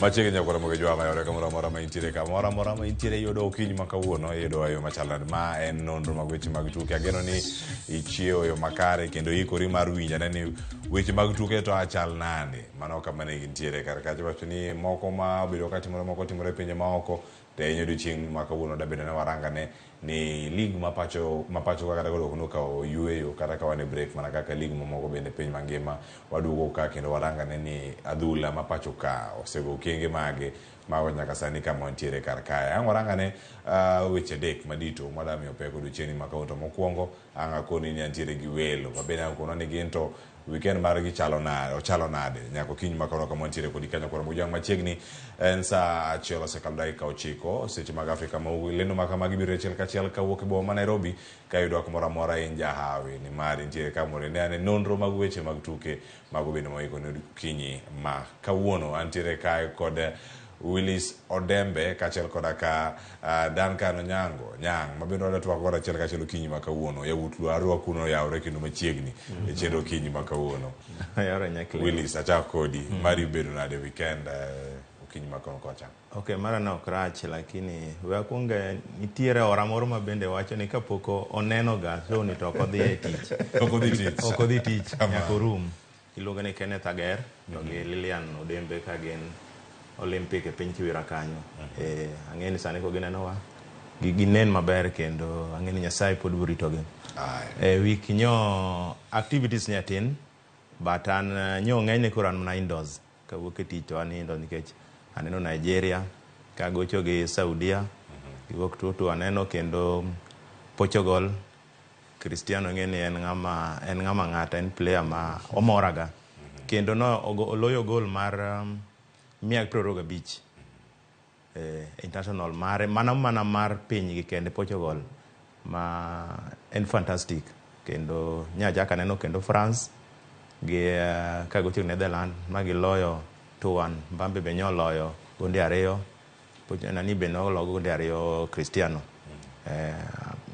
Machiegni nyakora moge jwa mayore kamoro amora ma intiere kamoro amora ma intiere yudo okinyi ma kawuono yudo ayo machalad ma en nonro mag weche mag tuke. Ageno ni ichiewo yo makare kendo ikori mar winjane ni weche mag tuke to achal nade. Mano kama ne gintiere kar kacha wacho ni moko ma obedo ka timore moko timore e pinje maoko to hinyo odiochieng' ma kawuono dabedo ne warangane ni lig mapacho kata godo no ka oyueyo kata ka wan e break mana kaka lig mamoko bende piny mangima waduogo ka kendo warangane ni adhula mapacho ka osego okenge mage mago nyaka sani kama wantiere kar kae. Ang' warangane weche adek madito madamiyo pek odiochieng' ma kawuono. Mokwongo ang' akoni ni antiere gi welo mabende ang' kono ni gin to weekend margi ochalo nade nyaka okinyi ma kawuono kama wantiere kodi kanyo koro mojang machiegni en saa achiel osekalo dakika 9 seche mag Afrika ma ugwe. Lendo ma kama gibiro achiel kachiel kawuok e boma ma Nairobi ka yudwa kumoro amora in jahawi ni mari ntiere kamoro ne ane nonro mag weche mag tuke mago bende moiko ne okinyi ma kawuono. Antiere kae kod Willis Odembe kachiel koda ka Duncan Onyango Nyang' mabende wadatwako kod achiel kachiel okinyi ma kawuono. Yawuot Lwarwa kuno yawre kendo machiegni e chendo okinyi ma kawuono. Willis achako kodi mari bedo nade weekend okinyi ma kawuono kocha. Okay, mara na okrach lakini we akwonge nitiere ora moro ma bende wacho ni kapoko oneno ga so ni to kodhi e tich. Okodhi tich nyaka rum. Iluongo ni Kenneth Ager to gi Lilian Odembe ka gin Olympic e piny Kiwira kanyo. Ang'eni sani ko ginenowa ginen maber kendo ang'eni Nyasaye pod buritogi. Week nyo activities nyatin but an nyo ng'eny ne koran mana indoors kawuok e tich to an indoors nikech aneno Nigeria kagocho gi Saudia giwuok to aneno kendo Portugal. Cristiano ng'eni en ng'ama ng'ata, en player ma omoraga kendo no oloyo gol mar 125 international mare mana mar piny gi kende Portugal ma en fantastic kendo nyajaka neno kendo France gi kagocho Netherlands ma giloyo 2-1. Mbambe be nyoloyo gonde ariyo nani be nologo gonde ariyo Cristiano.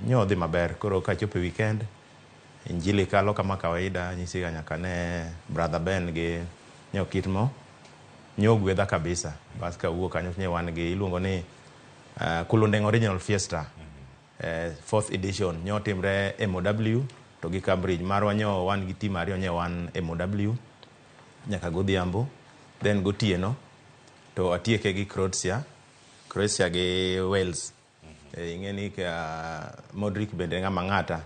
Nyodhi maber koro kachopo weekend injili kalo kama kawaida nyisiga nyaka ne brother Ben gi Nyokitmo nyogwedha kabisa bas ka wuok kanyo nye wan gi iluongo ni Kulundeng Original Fiesta 4th edition nyotimre MOW to gi Cambridge marwa nyo wan gi team ariyo nye wan MOW nyaka godhiambo then gotieno to atieke gi Croatia gi Wales. Ing'eni ka Modric bende ng'ama ng'ata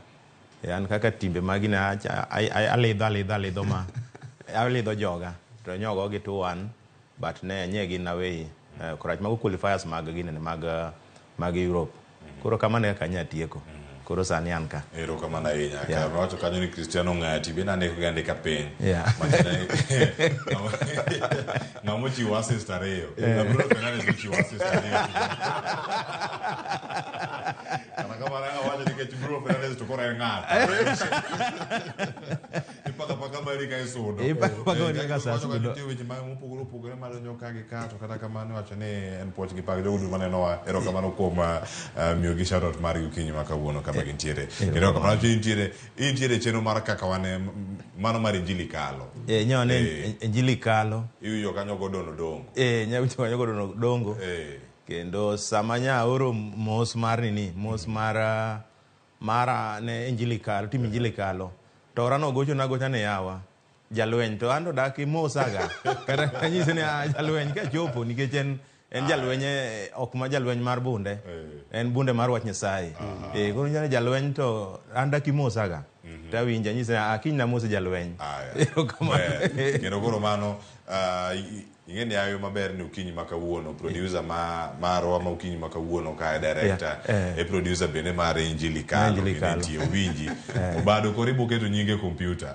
an kaka timbe magina alidho ma alidho joga to nyogo gi 2-1 but ne nyegi naway korach mago qualifiers mag gine mag Europe koro kama ne kanya tieko koro sani an ka ero kama na inya ka wacho kanyo ni Cristiano ng'ati bena ne gande ka piny ng'amo chiwo assist ariyo na Bruno Fernandes chiwo assist ariyo kana kama na wacho ni ke Bruno Fernandes to kora ng'ata ipaka mari ka isudo ipaka sa sudo tiyo weche mag mopogore malo nyoka gi kato kata kamano wacho ni en poch gi pag jogo mane no ero kamano kuom miyo gi shoutout mar okinyi ma kawuono kama gintiere ero kamano intiere cheno mar kaka wane mano mar injili kalo nyone injili kalo iyo kanyo godono dongo nyawicho kanyo godono dongo kendo samanya oro mos mara ne injili kalo tim injili kalo to rano gocho na gocha ne yawa jalweny to ando daki mosaga kata kanyise ne jalweny ka chopo nikech en jalweny ok ma jalweny mar bunde en bunde mar wach Nyasaye koro nyane jalweny to anda ki mosaga ta winja nyise akiny na mose jalweny kendo koro mano ing'eni ayo maber ni okinyi ma kawuono producer marwa ma okinyi ma kawuono ka director producer bende mar injili kalo nitie winji obado koro iboketo nyinge kompyuta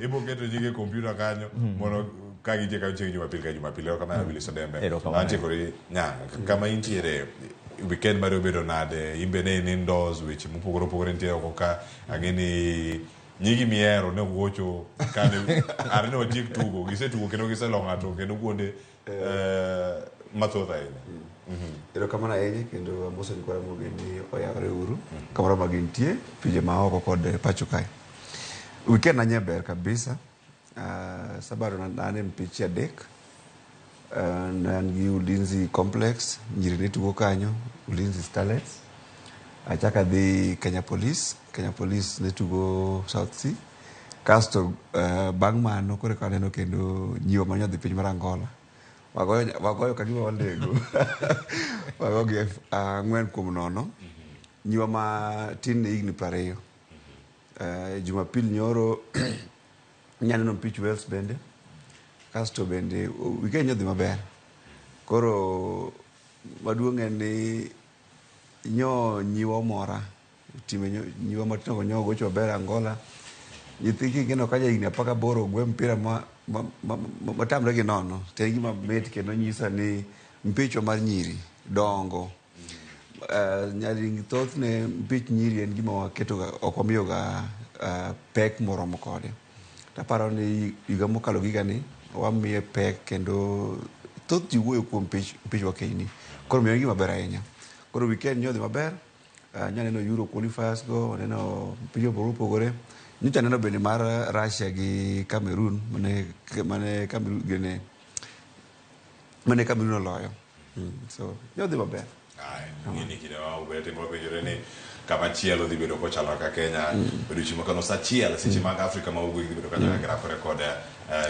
iboketo nyinge kompyuta kanyo mondo ka gije ka chieng' Jumapili kama Willis Odembe anche kori Nyang' kama intiere weekend mar obedo nade imbe ne indoors weche mopogore ntiere oko ka ang'eni nyigi miero ne gocho kane arne otiek tugo gisetugo kendo giselo ng'ato kendo kuonde mathoth ahinya ero kamano ahinya kendo moso ni kwara mogeni oyawre uru kamoro pinje ma oko kod pacho kae weekend anye ber kabisa Sabaro nane mpich adek. Nan gi Ulinzi Complex, nyiri ne tugo kanyo, Ulinzi Starlets. Achaka dhi Kenya Police ne tugo South Sea. Kasto bang' mano kore kaneno kendo nyiwa ma nyodhi piny mar Angola. Wagoyo kagima walego. Wagogi 4-0. Nyiwa ma tin ne higni 20. Jumapil nyoro nyaneno mpich Wales bende. Kasto bende weekend nyodhi maber. Koro maduong' en ni nyiwa mora. Time nyiwa matino nyo gocho maber Angola. Nyithi kigeno ka higni 18 gwe mpira matamre gi nono. Te gima bet kendo nyisa ni mpicho mar nyiri dongo. Nyari thoth ne mpich nyiri en gima waketo ok wamiyo ga pek moromo kode. Taparo ni higa mokalo gigani wamiye pek kendo thoth ji wuoyo kuom mpich wakeni. Koro miyo gima ber ahinya. Koro weekend nyodhi maber. Nyaneno Euro qualifiers go, neno mpich opogore. Nyicha neno bende mar Russia gi Cameroon mane Cameroon oloyo. So nyodhi maber. Ngini kidewa ubete mwapenjore ni kama chielo dhi bedo kochalo ka Kenya bedo chimo kano sa chiel seche mag Afrika ma ugwe dhi bedo kacha grafo rekod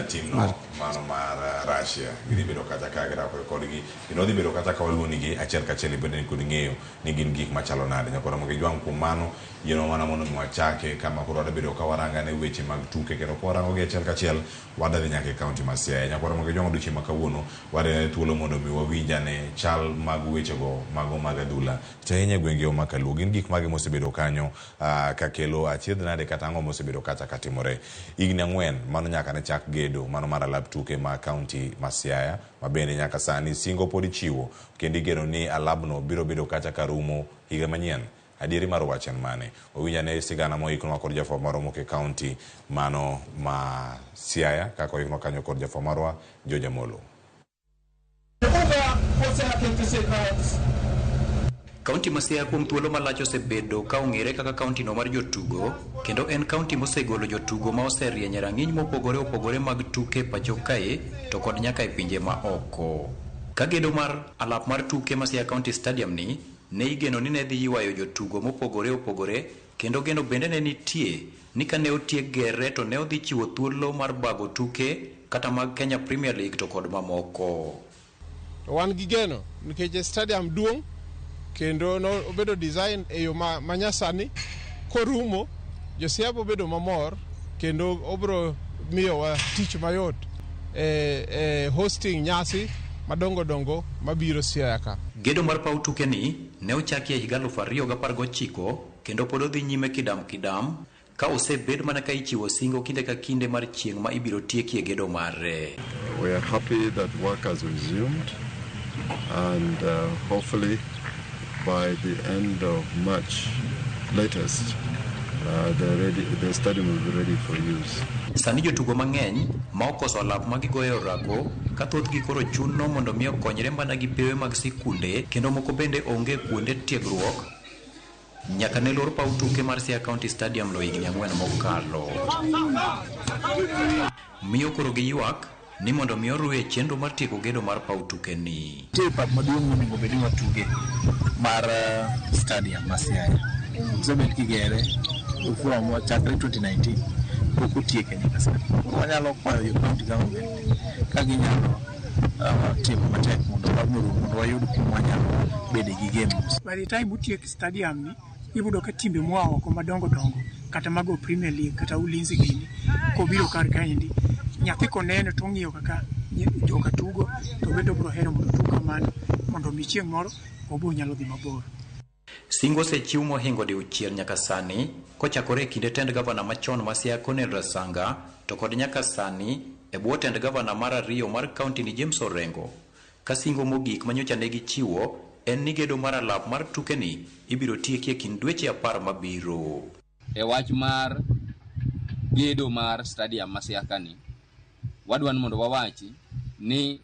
team no mano mar Russia dhi bedo kacha ka grafo rekod gi ino dhi bedo kacha ka waluoni gi achiel ka achiel bedo ni kod ng'eyo ni gin gik machalo nade nyakora mo gijwang kuom mano yeno mana mondo mwachake kama koro da bedo ka waranga ne weche mag tuke kendo kwarango gi achiel ka achiel wada dhi nyaka kaunti ma Siaya nyakora mo gijwang duche makawuono wade thuolo mondo mi wawinjane chal mag weche go mago mag adhula tenya gwenge o makaluo gin gik mage mosebedo kanyo ka kelo achiedh nade kata ang'o mosebedo kacha katimore higni 4 mano nyaka ne chak gedo mano mar alap tuke ma kaunti ma Siaya mabende nyaka sani singo pod chiwo kendo igeno ni alabno biro bedo kacha karumo higa manyien adieri mar wachen mane owinjane sigana moikno kod jafo moro moke kaunti mano ma Siaya kako oikno kanyo kod jafo marwa George Molo. Kaunti ma Siaya kuom thuolo malach osebedo ka ong'ere kaka kaunti no mar jotugo kendo en kaunti mosegolo jotugo ma oserieny rang'iny mopogore opogore mag tuke pacho kae to kod nyaka e pinje ma oko. Ka gedo mar alap mar tuke ma Siaya County Stadium ni ne igeno ni ne dhi ywayo jotugo mopogore opogore kendo geno bende ne nitie ni ka ne otiek gere to ne odhi chiwo thuolo mar bago tuke kata mag Kenya Premier League to kod mamoko. Wan gi geno nikech stadium duong' kendo no obedo design e yo manyasani korumo Siaya obedo mamor kendo obro miyo wa tich mayot hosting nyasi madongo mabiro Siaya ka. Gedo mar paw tuke ni ne ochaki e higa 2019 kendo pod odhi nyime kidam ka osebed mana ka ichiwo singo kinde ka kinde mar chieng' ma ibiro tiekie gedo mare. We are happy that work has resumed and hopefully by the end of March latest the stadium will be ready for use. Sani jotugo mang'eny ma okoso alap magigoyo orako ka thothgi koro chuno mondo mi okonyre mana gi pewe mag sikunde kendo moko bende onge kuonde tiegruok nyaka ne lor paw tuke mar Siaya County Stadium lo higni 4 mokalo. Miyo koro gi ywak ni mondo mi orue chenro mar tieko gedo mar paw tuke ni. Pap maduong' monego bed ni watuge mar stadium ma Siaya. Zobet kigere from chakre 2019 pok otieke nyaka sani. Wanyalo kwayo jo county government ka ginyalo timo matek mondo wayud kuma wanyalo bede gi games. By the time utiek stadium ni ibudo ka timbe moa oko madongo kata mago Premier League kata Ulinzi gini kobiro kar kaendi nyathi koneno to ng'iyo kaka joka tugo to bedo bro hero mondo tugo kamano mondo mi chieng' moro obo nyalo dhi mabor. Singo sechiw mohingo diuchiel nyaka sani kochakore kinde tend gavana machon ma Siaya Cornel Rasanga to kod nyaka sani e bwo tend gavana mar ariyo mar kaunti ni James Orengo. Ka singo mogik manyocha ne gichiwo en ni gedo mar alap mar tuke ni ibiro tiekie kind dweche 10 mabiro. E wach mar gedo mar stadium ma Siaya kani wadwan mondo wawachi ni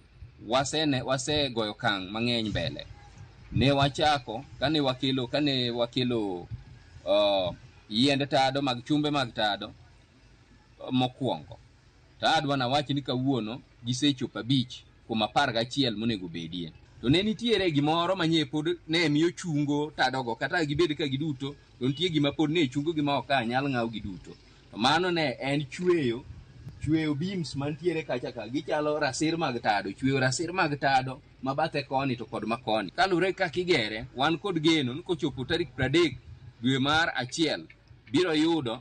wase goyo kang' mang'eny mbele. Ne wachako kane wakelo yiende tado mag chumbe mag tado mokwongo to adwa nawachi ni kawuono gisechopo 5 kuom 11 monego bedie. To ne nitiere gimoro manye pod ne miyo chungo tadogo kata gibed ka giduto, to nitie gima pod ne chungo gima ok anyal ng'aw giduto. To mano ne en chweyo beams mantiere kacha ka gichalo rasir mag tado, chweyo rasir mag tado mabathe koni to kod makoni. Kalure kaka igere, wan kod geno ni kochopo tarik 30 dwe mar 1 biro yudo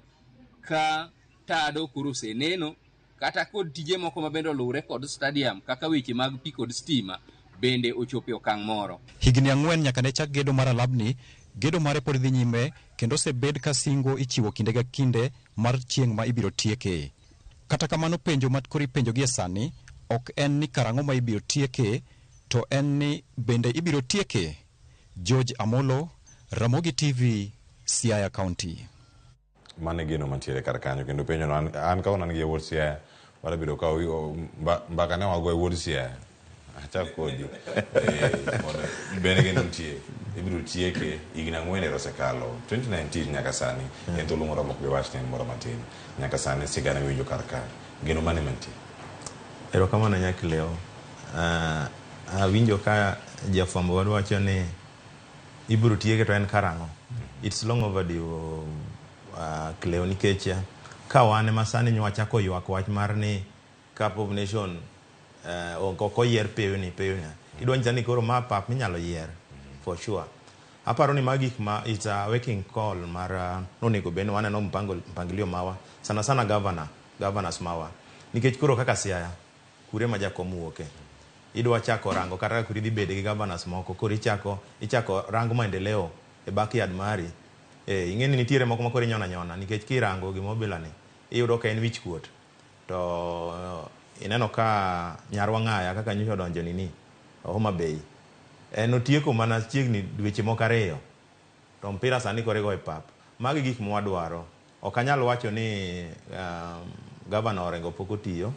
ka tado koro oseneno, kata kod tije moko mabende olure kod stadium kaka weche mag pi kod stima bende ochopo okang' moro. Higni 4 nyaka ne chak gedo mar alabni, gedo mare pod dhi nyime kendo osebed ka singo ichiwo kinde ka kinde mar chieng' ma ibiro tieke. Kata kamano penjo ma koro ipenjo gie sani ok en ni karang'o ma ibiro tieke, to en ni bende ibiro tieke. George Amolo, Ramogi TV, Siaya County. Mane gino mantiere kar kanyo kendo penjo no an ka onan gi wuod Siaya wala biro ka mbaka ne wago wuod Siaya acha kodi bene gino tie ibiro tieke igna ngwene rosekalo 2019 nyaka sani ento lungo ramok be wachne moro matin nyaka sani sigana winjo kar ka gino mane mantie. Ero kama na nyaki leo winjo ka jafwambo wacho ni ibiro tieke to en karang'o. It's long overdue Cleo, nikech ka wane masani nywachako ywak wach mar ni Cup of Nation ko yier peyo ni idwanyisa ni koro ma pap minyalo yier for sure. Aparo ni magik ma it's a waking call mar nonego bende waneno mpangilio mawa sana governors mawa, nikech koro kaka Siaya kure ma jakom wuoke idwa chako rango kata kuri dhi bede gi governors moko, koro ichako rango maendeleo e backyard mari. Ing'eni nitiere moko makoro nyona nikech kirango gimobila ni iyudo ka en wich kuot. To ineno ka nyarwa ng'aya kaka nyocha donjo nini Homa Bay otieko mana chiegni dweche moko 2 to mpira sani korego e pap. Magi gik mwadwaro. Ok anyal wacho ni governor orengo pok otiyo.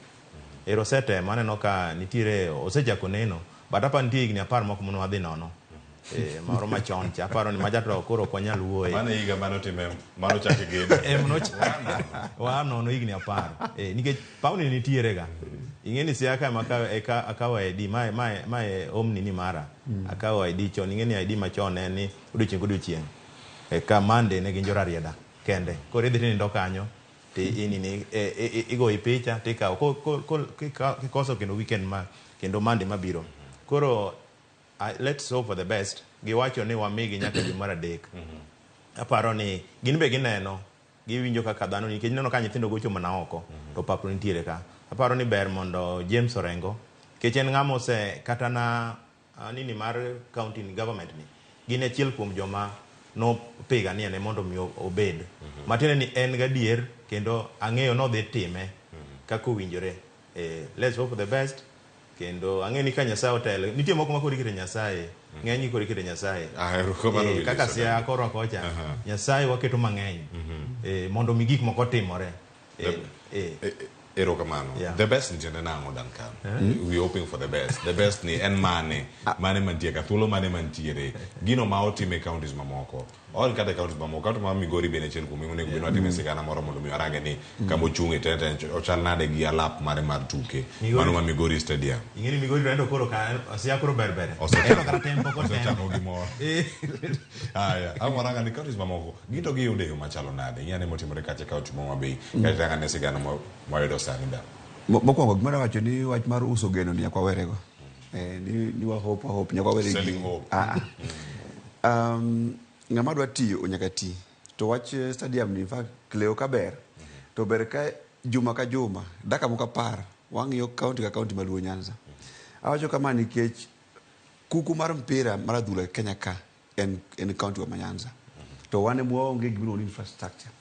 Rosete maneno ka nitiere osechako neno, but apa nitie higni 10 moko mono wadhi nono. Maro machon cha aparo ni majato koro ko nyal wuoye mane higa mano time mano chake gedo wano no higni 10 nikech pauni nitiere ga ing'eni Siaya ka maka akawa ID mai omni ni mara akawa ID chon. Ing'eni ID machon en ni odiochieng ka Monday ne ginjora rieda kende koro idhi nindo kanyo ti inini igo picha ti ka kikoso kendo weekend ma kendo Monday mabiro koro let's hope for the best. Giwacho ni wamigi nyaka dwe mar 3. Aparo ni gin be gineno giwinjo kaka dhano nikech neno ka nyithindo gocho mana oko to papo nitiere ka. Aparo ni ber mondo James Orengo nikech en ng'amo se kata na nini mar county government ni gin achiel kuom joma no pigania ne mondo mi obed matene ni en gadier kendo ang'eyo no dhi time kako winjore. Let's hope for the best. Kendo ang'eni ka Nyasaye otelo nitie moko ma kori kire Nyasaye ng'eny kori kire Nyasaye kaka Siaya koro kocha Nyasaye waketo mang'eny mondo mi gik moko timore. Erokamano. The best ni jende nango Duncan. We hoping for the best. The best ni en mane mantie ka thuolo mane mantiere gino ma otime counties mamoko all kata counties mamoko kata ma Migori bene chel kuom ng'one gino atime sigana moro mondo mi arange ni kamo chunge tete ochal nade gi alap mare mar tuke mano ma Migori Stadium. Ing'eni Migori rendo koro ka Siaya koro ber ero kata tempo ko tempo gimoro aya amoranga ni counties mamoko gito gi yude yo machalo nade ng'ane motimore kacha county Homa Bay kata ng'ane sigana moyudo sanida. Mokwongo gimara wacho ni wach mar uso geno ni nyakwa werego ni wa hope nyakwa weregi ng'ama dwa tiyo nyaka ti to wach stadium ni fa Cleo kaber to ber ka juma ka juma daka moko 10 wang'iyo county ka county maluo Nyanza. Awacho kama nikech kuku mar mpira mar adhula Kenya ka en county wa Nyanza to wane muonge gimoro infrastructure.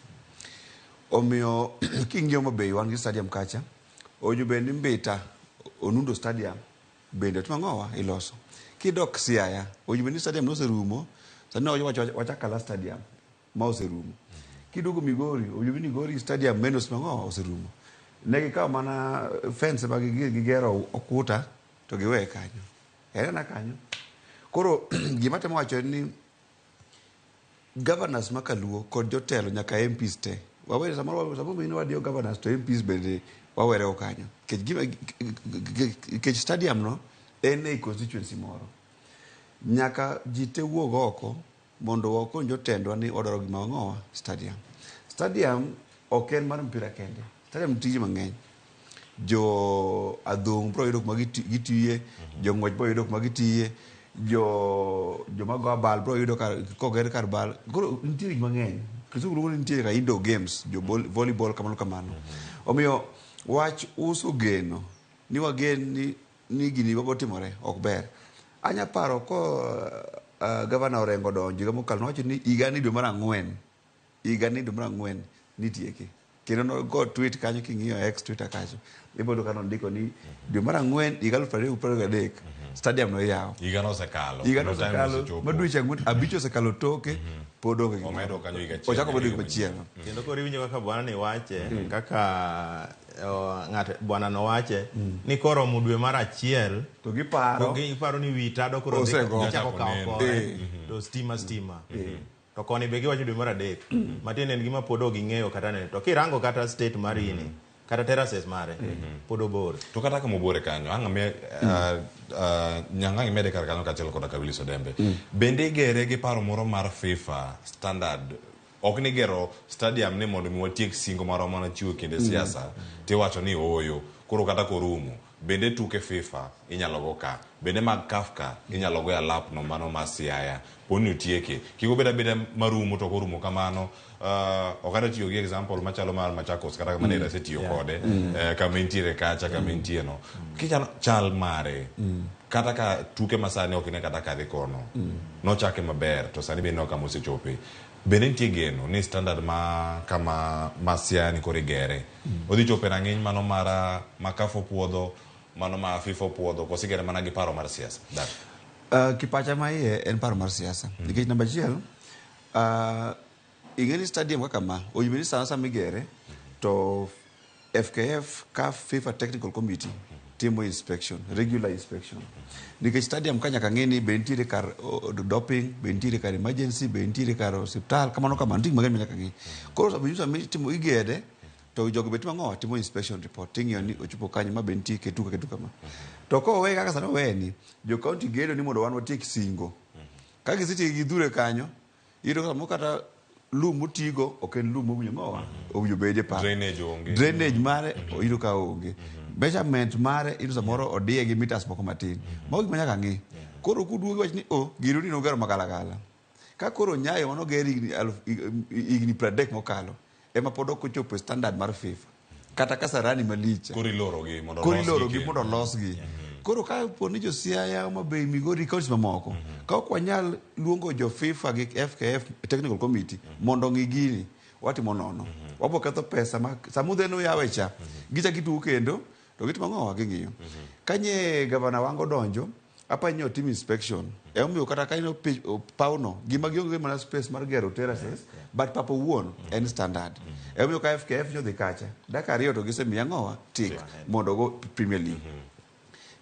Omiyo king'iyo Homa Bay wan gi stadium kacha ojube ni Mbita Onundo Stadium bende tumang'owa iloso. Kidok Siaya ojube ni stadium noserumo sani wachakala stadium ma oserumo. Kidugo Migori ojube ni Migori Stadium menos mang'owa oserumo. Negi kawo mana fence ma gigero okuta to giwe kanyo na kanyo. Koro gima temo wacho ni governors makaluo kod jotelo nyaka MPs te wawere samoro mino wadio governors to MPs bende wawere okanyo kech stadium no en ei constituency moro nyaka ji te wuog oko mondo wakon jotendwa ni odoro gima wang'owa stadium ok en mar mpira kende stadium tije mang'eny jo adhong bro yudo kuma gitiye jo ng'wech bro yudo kuma gitiye joma go bal bro yudo koger kar bal koro nitie gik mang'eny kisugu nitie ka indoor games jo volleyball kamano omiyo wach uso geno ni wagen ni gini babo timore ok ber anya paro ko gavana Orengo donjo mokalo nowacho ni igani dwe mar 4 nitieke kendo no go tweet kanyo king'iyo X Twitter kacho ibodo kano ndiko ni dwe mar 4 2023 stadium no yawo igano osekalo madweche abicho osekalo toke podonge omedo kanyo ochako bodo gimachielo kendo koro iwinjo kaka bwana ni wache kaka bwana no wache ni koro dwe mar 1 to giparo ni witado koro gichako kawo to stima to koni be giwacho dwe mar 3 matin en gima pod ok ing'eyo kata ne to kirango kata state mar ini kata terraces mare pod obor to kata kama obore kanyo ang'ame nyang'ang mede kar kanyo kachiel koda Kabilis Odembe bende igere gi paro moro mar FIFA standard ok ni gero stadium ni mondo mi watiek singo maro mana chiwo kinde siasa tiwacho ni oyo koro kata korumo bende tuke FIFA inyalo go ka bende mag Kafka inyalo go alap no mano masiaya poni utieke kiko beda marumo to korumo kamano okada tiyo gi example machalo mar Machakos kata manera se tiyo kode kama intiere kacha kama intie no kichalo chal mare kata ka tuke masane ok ne kata kadhi kono no chake maber to sani bende no kama osechope bende nitie geno ni standard ma kama masiani korigere odhi chope rang'iny mano mara makafo puodho mano ma FIFA puodho kosigere mana gi paro mar siasa kipacha ma iye en paro mar siasa nikech namba achiel ing'eni stadium kaka ma oyimeni sana migere to FKF CAF FIFA Technical Committee timo inspection regular inspection nikech stadium ka nyaka ng'eni be nitiere kar doping be nitiere kar emergency be nitiere kar hospital kamano ntik mang'eny nyaka ng'i koro sabinyusa timo igede to jogo bet mang'owa timo inspection report ting'iyo ni ochopo kanyo ma be nitie ketuka kama to ko we kaka sano weni jo county gedo ni mondo wan watiek singo ka gisiti gidhure kanyo iro kama kata lum mutigo ok en lum mowinjo ng'owa owinjo bede pa drainage mare iro ka onge measurement mare iro samoro odie gi meters moko matin mago gik manyaka ng'i koro kuduogi wach ni giro ni nogero magalagala ka koro Nyayo manogero igni 30 mokalo ema pod ok ochopo standard mar FIFA kata Kasarani malich koro iloro gi mondo losgi koro ka poni jo Siaya ma be Migori counties mamoko ka ok wanyal luongo jo FIFA gi FKF Technical Committee mondo ng'i gini watimo nono wabo ketho pesa ma samudhe no yawe cha gicha gitu kendo to gitimo ng'owa ging'iyo kanye gavana wango donjo apa nyo team inspection omiyo kata kaino pauno gima gionge mana space mar gero terraces but papo wuon en standard omiyo ka FKF nyo dhi kacha Dakar to gisemiya ng'owa tik mondo go Premier League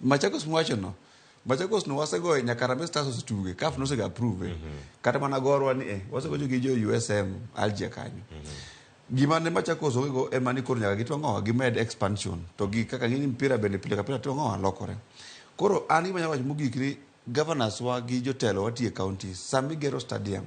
Machakos mwacho no Machakos no wasego nyaka Harambee Stars osetuge CAF no sega approve kata mana gorwa ni wasego gi jo USM Alger kanyo gima ne Machakos ogego ema ni koro nyaka gitwa ng'owa gimed expansion to gi kaka ng'ini mpira bende pile ka pile to ng'owa lokore koro an gima nyalo wacho mogik ni governors wa gi jotelo watie counties sami gero stadium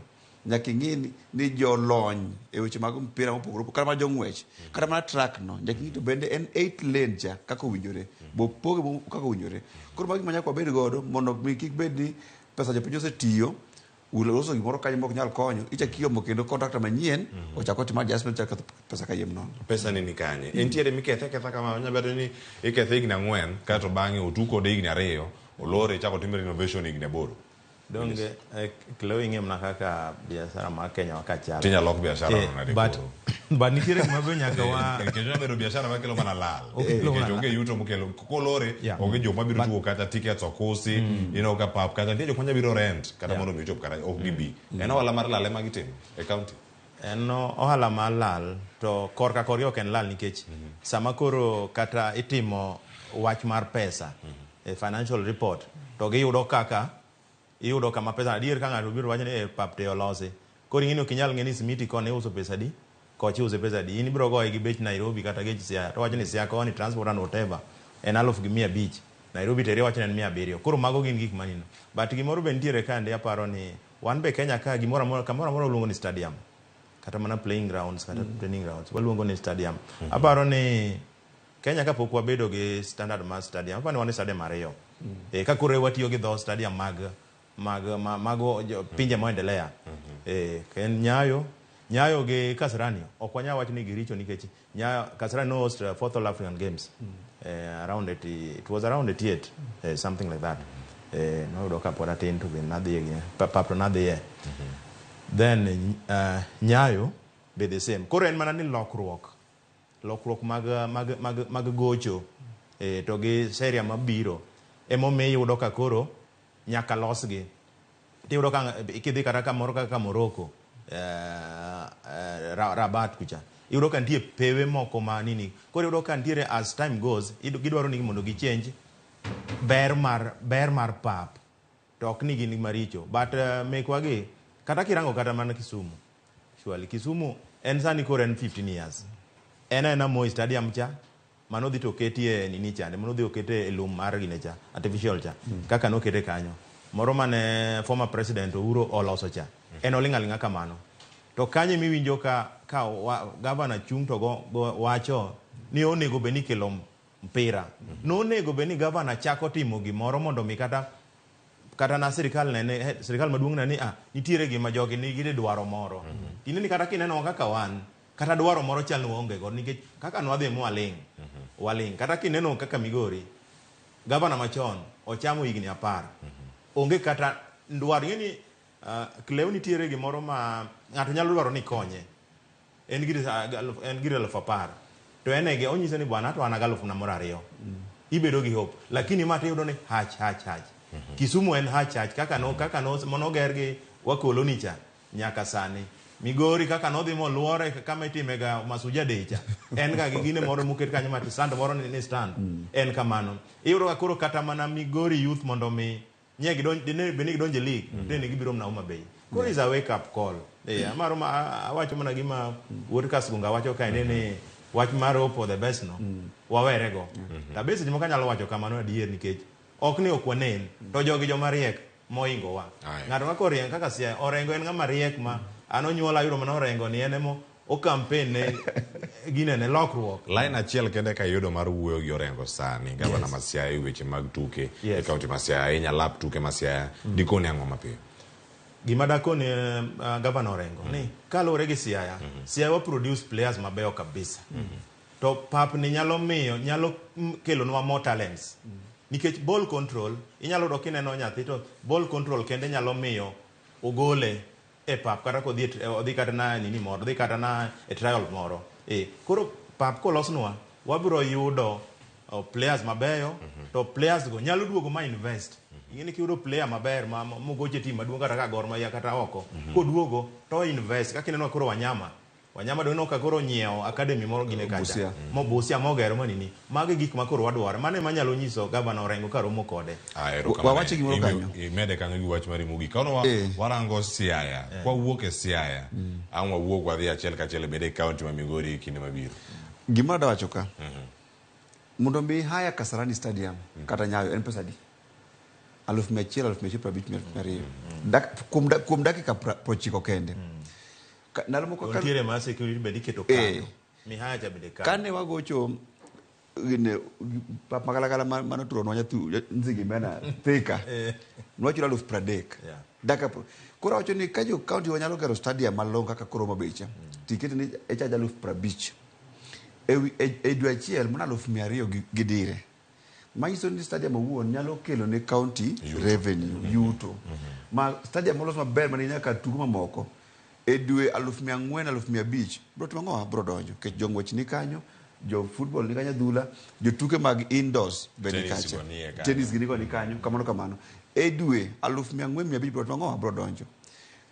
nyaka ing'e ni jolony e weche mag mpira mopogore kata ma jong'wech kata mana track no nyaka ing'e to bende en 8 lane cha kaka owinjore bopoge kaka owinjore koro magi manyaka wabed godo mondo kik bed ni pesa jopiny osetiyo uloso gimoro kanyo mok nyal konyo ichakiomo kendo contractor manyien ochako timo adjustment chaka pesa kayem nono pesa ni kanye entiere mikethe kama nyabedo ni ikethe igni 4 kato bang'e otuko de igni 2 olore chako timo renovation igni 8 donge kilo ing'e mna kaka biashara ma Kenya wakachalo tinya lok biashara but nitiere gima be nyaka wa kenya bedo biashara makelo mana lal kenya onge yuto mokelo kolore onge joma biro tuo kata tickets okosi ka pap kata ntie jok manya biro rent kata mondo mi chop kata ok gibi en ohala mar lal ema gitimo e county en ohala mar lal to korka koryo ok en lal nikech sama koro kata itimo wach mar pesa e financial report to giyudo kama pesa adier ka ng'ato biro wacho ni pap te olosi koro ing'eni ok inyal ng'e ni simiti kone uso pesa di kocha use pesa di in biro goye gi bech Nairobi kata gech Siaya to wacho ni Siaya koni transport and whatever en 1,500 Nairobi tere wacho ni 700 koro mago gin gik manino but gimoro be nitiere kande aparo ni wan be Kenya ka gimoro amora luongo ni stadium kata mana playing grounds kata training grounds waluongo ni stadium aparo ni Kenya ka pok wabedo gi standard mar stadium aparo ni wan stadium ariyo ka koro watiyo gi dho stadium mago pinje moendelea ken Nyayo gi Kasarani ok wanyal wacho ni giricho nikech Nyayo Kasarani no host 4th All African Games around it was around 88 something like that no yudo ka pod atin to be nadhi pap to nadhi then Nyayo be the same koro en mana ni lokruok mag gocho to gi seria mabiro emomiyo yudo ka koro nyaka losgi tiyudo ka ikidhi kata kamoro kaka Morocco Rabat kucha iyudo ka nitie pewe moko ma nini koro iyudo ka nitiere as time goes gidwaro ni mondo gi change ber mar pap to ok ni gin maricho but mekwagi kata kirango kata mana Kisumu surely Kisumu en sani koro en 15 years ena Moi stadium cha manodhi to ketie nini chande manodhi okete lum mar gine cha artificial cha kaka no kete kanyo moro mane former president Uhuru oloso cha en olingalinga kamano to kanye miwinjo ka governor chung to go wacho ni onego beni kelo mpira no onego beni governor chako timo gimoro mondo mi kata na sirikal maduong' na ni nitiere gima jogi ni gide dwaro moro tineni kata kineno kaka wan kata dwaro moro chal no onge go nikech kaka nwadhi waling kata kineno kaka Migori governor machon ochamo higni 10 onge kata dwaro ngeni Cleo nitiere gimoro ma ng'ato nyalo dwaro ni konye en gir 10,000 to enege onyiso ni bwana to ana 2,200 ibedo gi hope lakini mate yudo ni hach Kisumu en hach kaka no monoger gi wakoloni cha nyaka sani Migori kaka no dhi moluore kama itimega masuja decha en ga gine moro muket kanyo mati stand moro ni stand en kamano iyudo ka koro kata mana Migori youth mondo mi nyegi beni gidonje league deni gibiro na Homa Bay koro is a wake up call amaro awacho mana gima wuod Kasgunga wacho ka ni wach mar hope for the best no wawere go ta besi jimo kanyalo wacho kamano adier nikech ok ni ok wanen to jogi joma riek moingo wa ng'ato kaka orieng kaka Siaya orengo en ng'ama riek ma anonyuola yudo mana orengo ni enemo o campaign ne ginene lokruok line achiel kende ka yudo mar wuoyo gi orengo sani gavana ma Siaya e weche mag tuke e kaunti ma Siaya inya lap tuke ma Siaya dikoni ang'o mapiyo gima dakoni gavana orengo ni kaluwore gi Siaya wa produce players mabeyo kabisa to pap ni nyalo kelonwa more talents nikech ball control inyalo do kineno nyathi to ball control kende nyalo miyo ogole e pap kata ko odhi kata na nini moro odhi kata na e trial moro koro pap kolosnwa wabiro yudo players mabeyo to players go nyalo duogo ma invest ingeni kiyudo player maber mogoche team maduong' kata ka Gor Mahia kata oko koduogo to invest kaka ineno koro Wanyama dono ka koro nyiewo academy moro gine kacha Busia mogero manini mage gik makoro wadwaro mane manyalo nyiso gavana Orengo ka romo kode wawache gimoro kanyo imede kanyo gi wach mari mugi kono warango Siaya kwa wuok e Siaya anwa wuok wadhi achiel kachiel bede county ma Migori kinde mabiro gimoro da wacho ka mondo mbi haya Kasarani stadium kata Nyayo en pesa di 1,150 kuom dakika 90 kende ntiere ma security bedi keto kanyo mihaya cha bede kanyo kane wagocho gine pap magalagala manoturo nwanya tu nzigi mena thika nwachiro 30,000 daka kura wacho ni kajo county wanyalo gero stadium malonga kaka koro mabecha tiketi ni echaja 50,000 e dwe achiel mona 200,000 gidire manyiso ni stadium owuon nyalo kelo ne county revenue yuto ma stadium molos maber mani nyaka tugo mamoko e dwe 400,000 bro twango bro donjo ke jongwech ni kanyo jo football ni kanyo dhula jo tuke mag indoors beni kacha tennis gini ko ni kanyo kamano e dwe 400,000 bro twango bro donjo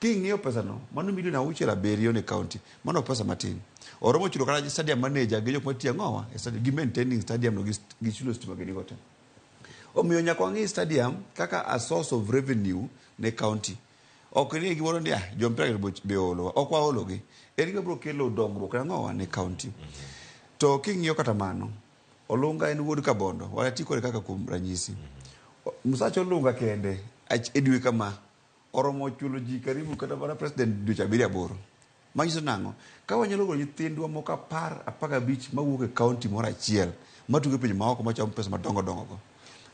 king'iyo pesa no mano milioni 6.7 ne county mano pesa matin oromo chulo kata stadium manager gi jok matiyo ngowa e stadium gi maintaining stadium no gi chulo stima gini gote omiyo nyaka wangi stadium kaka a source of revenue ne county ok ni gimoro ni jompira be olo ok waologi en gima biro kelo dongruok ang'owa ne kaunti to king'iyo kata mano Olunga en wuod Kabondo wati kode kaka kuom ranyisi Musacha Olunga kende e dwe kama oromo chulo ji karibu kata mana president dweche 7 manyiso nang'o ka wanyalo golo nyithindwa moko 15 mawuok e kaunti moro achiel matugo piny maoko machamo pesa madongo go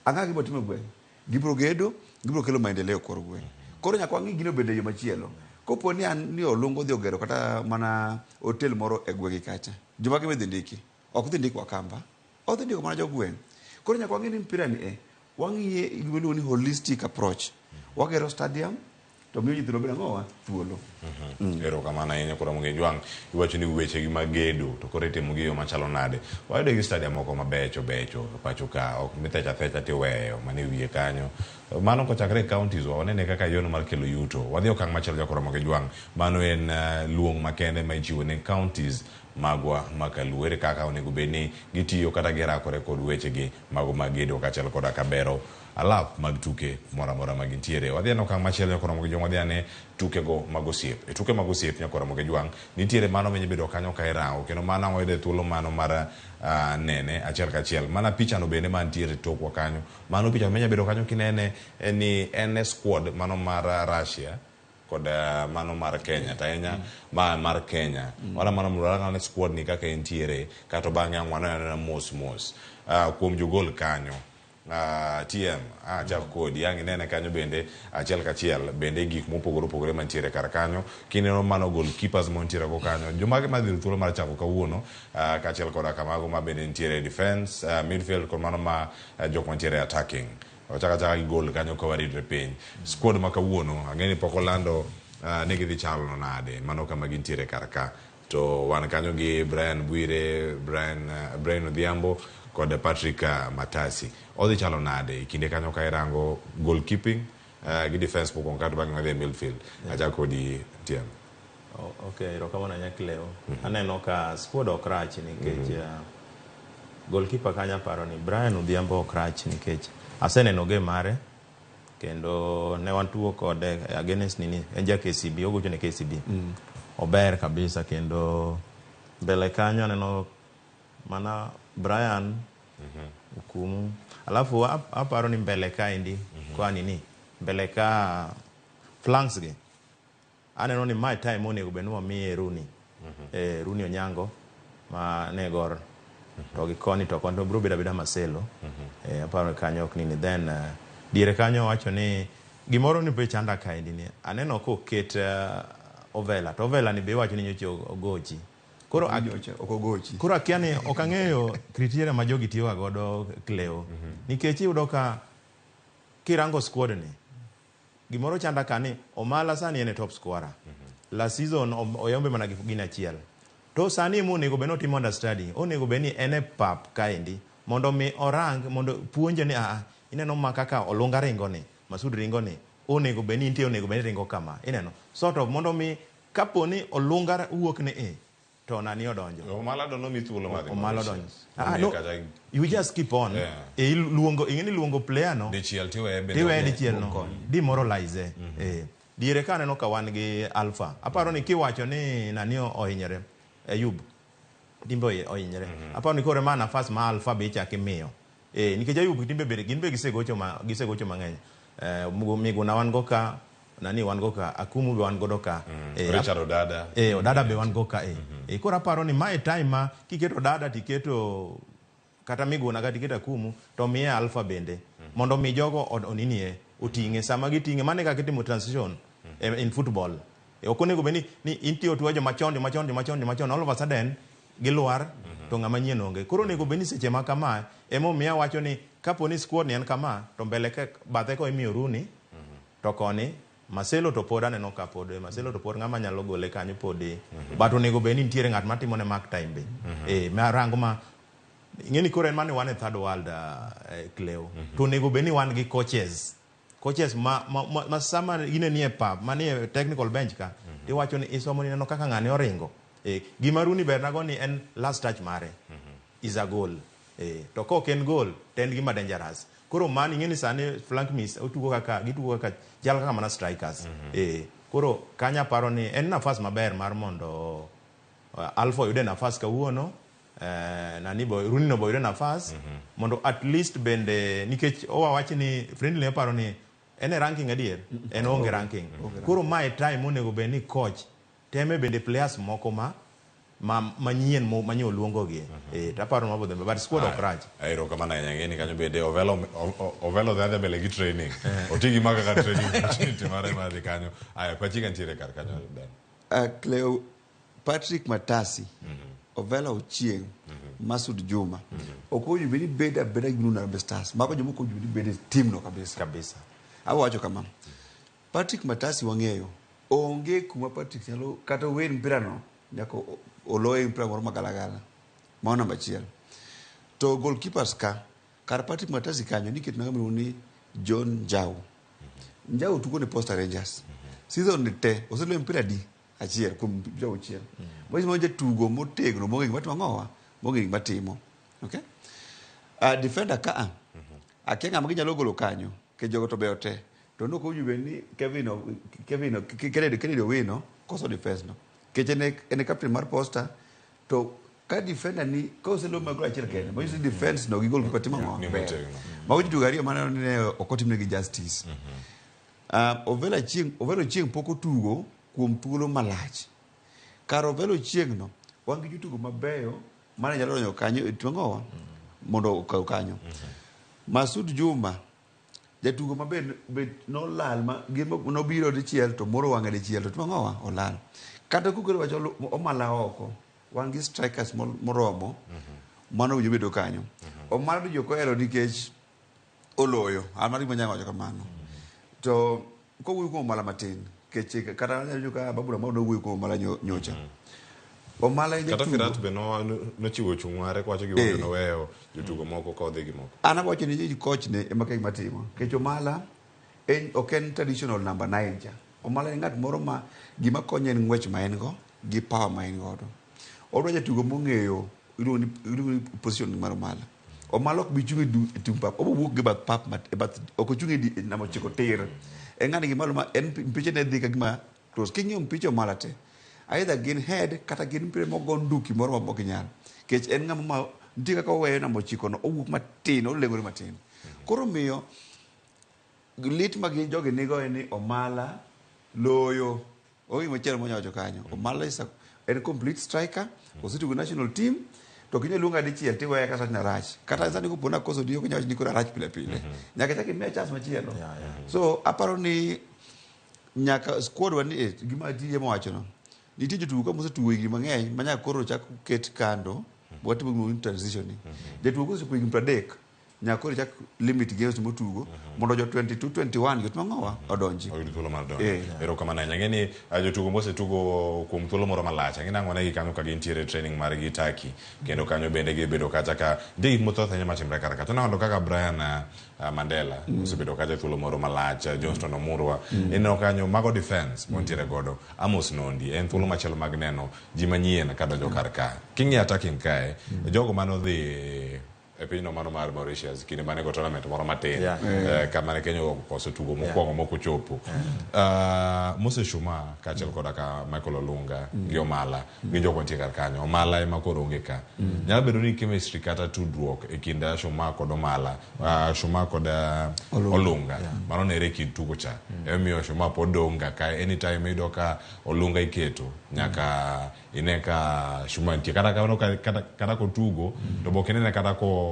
ang'a gibiro timo gweng' gibiro gedo gibiro kelo maendeleo kor gweng' koro nyaka wang'i gino bende yo machielo kopo ni Olunga odhi ogero kata mana hotel moro e gweng' kacha joma gi dhi ndiki ok dhi ndiki Wakamba odhi ndiko mana jogweng' koro nyaka wang'i ni mpira ni wang'iye gimiluongo ni holistic approach wagero stadium to miyo nyithindo bedo ang'owa thuolo. Erokamano ahinya koro Mung'e Jwang' iwacho ni weche gi magedo to koro itimo gi yo machalo nade wayudo gi stadium moko mabecho pacho ka ok mithecha tiweyo mane wiye kanyo mano kochakre counties wanene kaka yono mar kelo yuto wadhi okang' machielo koro Mung'e Jwang' mano en luong makende ma ichiwo ne counties magwa makaluo ere kaka onego bed ni gitiyo kata girakore kod weche gi mago magedo kachiel koda kabero alap mag tuke mora ma gintiere wadhi no kang' machielo koro Mung'e Jwang' wadhi ane tuke go magosiep e tuke magosiep nyakoro Mung'e Jwang' nitiere mano menye bedo kanyo ka irango kendo mano oyude thuolo mano mar nene achiel kachiel mana picha no bende mantiere tokwa kanyo mano picha menye bedo kanyo kinene ni en squad mano mar Russia kod mano mar Kenya taenya mar Kenya wala mano muranga ne squad ni kaka entiere kato bang'e ang'wana na mos kuom jogol kanyo TM chak kodi yang nene kanyo bende achiel kachiel bende gik mopogore mantiere kar kanyo kineno mano goalkeepers montiere go kanyo jomage madhiro thuolo mar chako kawuono kachiel koda kamago ma bende nitiere defense midfield kod mano ma jok mantiere attacking chaka gi gol kanyo ka waridre piny squad ma kawuono ang'eni pok olando ne gidhi chalo nade mano kama gintiere kar ka to wan kanyo gi Brian Bwire Brian Odhiambo kod Patrick Matasi odhi chalo nade kinde kanyo ka irango goalkeeping gi defense pokon kata bang' ngadhi midfield acha kodi TM. Okay, rokamana nyakleo aneno ka squad ok rach nikech goalkeeper kanya paro ni Brian Odhiambo ok rach nikech aseneno game mare kendo ne wantuo kode against nini enja KCB ogocho ne KCB ober kabisa kendo mbele kanyo aneno mana Brian ukumu alafu aparo ni mbele ka indi kwa nini mbele ka flanks gi aneno ni my time onego benwa mi Rooney Rooney Onyango ma negor to gi koni to kondo bro beda Marcelo aparo kanyo ok nini then dire kanyo wacho ni gimoro ni be chanda ka indi ni aneno ko ket Ovela to Ovela ni be wacho ni nyocho ogochi koro okogochi koro akiani okang'eyo criteria ma jogi tiyo godo Cleo nikech iyudo ka kirango squad ni gimoro chanda kani Omala sani en top scorer la season oyombe mana gina achiel to sani mu nego beno timo understudy onego beni ene pap kaendi mondo mi orang mondo puonje ni ineno ma kaka Olunga ringo ni Masud ringo ni onego beni intie onego beni ringo kama ineno sort of mondo mi kaponi Olunga wuok ni to nani odonjo Omala dono mi thuolo madhi Omala donjo no, you just keep on luongo ingeni luongo player no dichiel tiwe dichiel no demoralize dire ka neno ka wan gi Alpha aparo ni kiwacho ni nani ohinyere Ayub timbe ohinyere aparo ni kore mana nafas ma Alpha be chaki miyo nikech Ayub timbe bere gin be gisegocho mang'eny Miguna wan go ka nani wan go ka Akumu be wan godo ka Richard Odada Odada be wan go ka koro aparo ni my time ma kiketo Odada tiketo kata Miguna ga tiketo Akumu to miye Alpha bende mondo mi jogo oninie oting'e sama giting'e mane ka kitimo transition in football okonego beni ni intio tuwajo machon all of a sudden gilwar to ng'ama nyien onge koro nego beni seche ma kama emo miya wacho ni kaponi squad ni en kama to mbele ke bathe ko imiyo Rooney to koni Marcelo to pod aneno ka pod Marcelo to pod ng'ama nyalo gole kanyo podi but onego beni nitiere ng'at matimo ne mark time be ma rango ma ingeni koro en mane wan e third world Cleo to onego beni wan gi coaches ma sama ine nie pap manie technical bench ka tiwacho ni isomo ni neno kaka ng'ane oringo gima Rooney bernago ni en last touch mare is a goal to ko ken goal ten gima dangerous koro man ing'eni sani flank miss gitugo kaka chal kaka mana strikers koro kanya paro ni en nafas maber mar mondo Alpha yude nafas kawuono nani boy Runino boy yude nafas mondo at least bende nikech owawachi ni friendly ne paro ni en ranking adier en onge ranking koro my time onego be ni coach teme bende players moko manyien manyo luongo gi taparo mabodhe but squad ok rach ero kama na nyangeni kanyo bende ovelo dha bele gi training otigi maka ka training timare ma de kanyo aya pachika ntiere kar kanyo Cleo Patrick Matasi Ovelo Ochieng Masud Juma okoju beni beda ginu na Stars mako jomo ko judi beda team no kabisa awacho kama Patrick Matasi wang'eyo onge kuma Patrick nyalo kata wen mpira no nyako oloye mpira moro magalagala maona machiel to goalkeepers kar Patrick Matasi kanyo niket na ni John Njau tuko ne Posta Rangers season te oselo mpira di achiel kum Njau achiel moise moje tugo motegno moge matimo ngowa moge matimo okay defender akenga magi nyalo golo kanyo ke jogo to beote to no ko yube ni Kevin Kennedy Owino koso defense no keche ene captain mar Posta to ka defender ni ko se lo magro achiel kende moise defense no gi gol ko timo ngo mago tugo ariyo mane ne okotimne gi justice Ovelo Chieng poko tugo kuom thuolo malach kar Ovelo Chieng no wangi jutugo mabeyo mane nyalo donjo kanyo twengowa mondo okaw kanyo Masud Juma jatugo maber no lal ma gimo no biro dichiel to moro wanga dichiel to twengowa olal kata kukero wacho omala oko wangi strikers moromo mano ujube do kanyo omala joko ero nikech oloyo amari manyango wacho kamano to ko wuyo ko mala matin keche kata nyajo ka babura ma no wuyo ko mala nyocha omala kata Firat be no chiwo chungware kwacho gi wuyo no weyo jotugo moko ko dhi gi moko ana wacho ni coach ne ema kai matimo kecho mala en oken traditional number 9 ja omala ngat moro ma gima konye en ngwech ma en go gi power ma en godo odwa jatugo mong'eyo iluoni position mar mala omala ok bichungi tumpap obuok gi back pap but ok ochungi di namo chiko tir engani gimalo ma en piche ne dhi ka gima close kinyo mpiche mala te either gin head kata gin pire mogo nduki moro ma bokinyal kech en ngama ma ntika ka weyo namo chiko no owuok matin olengore matin koro miyo lit magi joge nigo ni omala loyo ogi mochero monyacho kanyo omala is a complete striker ositugo national team to kinyo lunga dichiel tiweye kata na rach kata sani kupona koso dio kunyacho ni kura rach pile nyaka chaki me chance machielo so aparo ni nyaka squad wani gima tiye mowacho no nitie jotugo ka mosetugo higni mang'eny manya koro chak ket kando watimo no transition jotugo kosetugo higni 30 nyaka koro chak limit games motugo mondo jo 22 21 yot mangowa odonji oyudi thuolo mar donjo ero kama na ngeni jotugo mosetugo kuom thuolo moro malach ngina ngona gi kanyo ka gintiere training mar gi Turkey kendo kanyo bende gibedo kacha ka ndi mototho nyama timre kar ka to nando kaka Brian Mandela osebedo kacha thuolo moro malach Johnston Omurwa eno kanyo mago defense montiere godo Amos Nondi en thuolo machielo mag neno ji manyien ka donjo kar ka kingi attacking kae jogo manodhi e pinyno mano mar Mauritius kinde mane go tournament moro matin kama ne Kenya okoso tugo mokwongo moko chopo Moses Shuma kaachiel koda ka Michael Olunga gi Omala gi jogo nitie kar kanyo Omala ema koro onge ka nyalo bedo ni chemistry kata tudruok e kind Shuma kod Omala Shuma kod Olunga mano nere kid tugo cha emiyo Shuma pod onga ka anytime ido ka Olunga iketo nyaka ineka Shuma nitie kata ko tugo to bokene kata ko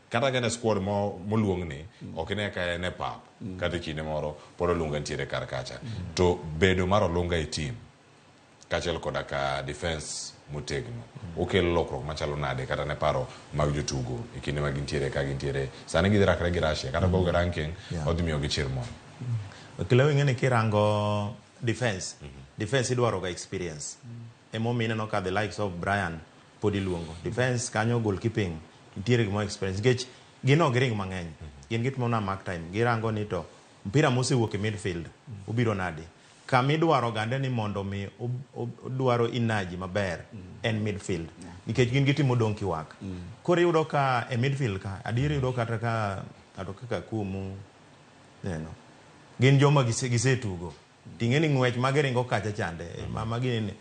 kata kene squad moluongni ok ne ka ne pap kata kinde moro pod Olunga ntiere kar kacha to bedo mar Olunga e team kaachiel koda ka defense motegno okelo lokruok machalo nade kata ne paro mag jotugo e kinde ma gintiere ka gintiere sani girakre gi Russia kata go ranking odhi miyo gi chirmo kilo ngene kirango defense idwaro ga experience emomine no ka the likes of Brian podi luongo defense kanyo goalkeeping ntiere gimo experience gech gino gring mang'eny gin git mona mark time girango ni to mpira mosewuok e midfield ubiro nade kamidwaro gande ni mondo mi udwaro inaji maber en midfield nikech gin gitimo donki wak koro yudo ka e midfield ka adieri yudo kata ka ng'ato kaka Kumu neno gin joma gisetugo ting'e ni ng'wech magiringo kacha chande magin